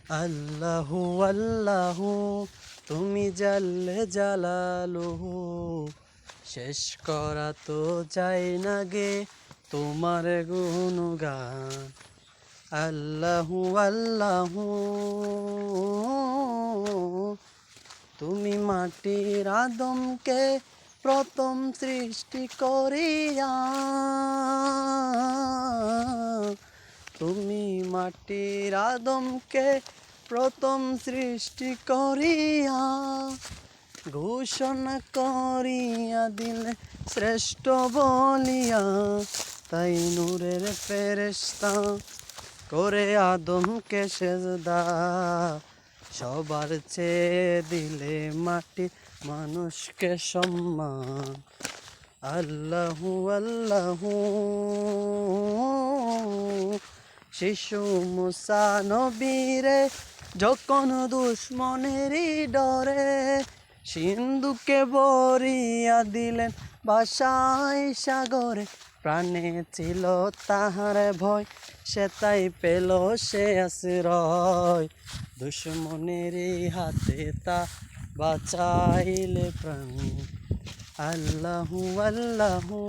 আল্লাহু আল্লাহু তুমি জাল্লে জালালুহু, শেষ করা তো যায় না গে তোমার গুণগান। আল্লাহু আল্লাহু তুমি মাটির আদমকে প্রথম সৃষ্টি করিয়া, তুমি মাটির আদমকে প্রথম সৃষ্টি করিয়া ঘোষণা করিয়া দিলে শ্রেষ্ঠ বলিয়া, তাই নূরের ফেরেশতা করে আদমকে সেজদা, সবার চেয়ে দিলে মাটি মানুষকে সম্মান। আল্লাহু আল্লাহু শিশু মুসা নবীরে যখন দুশ্মনেরই ডরে সিন্ধুকে বরিয়া দিলেন ভাষায় সাগরে, প্রাণে ছিল তাহার ভয় সে তাই পেল সে আশ্রয়, দুশ্মনেরই হাতে তা বাঁচাইলে প্রাণ। আল্লাহু আল্লাহু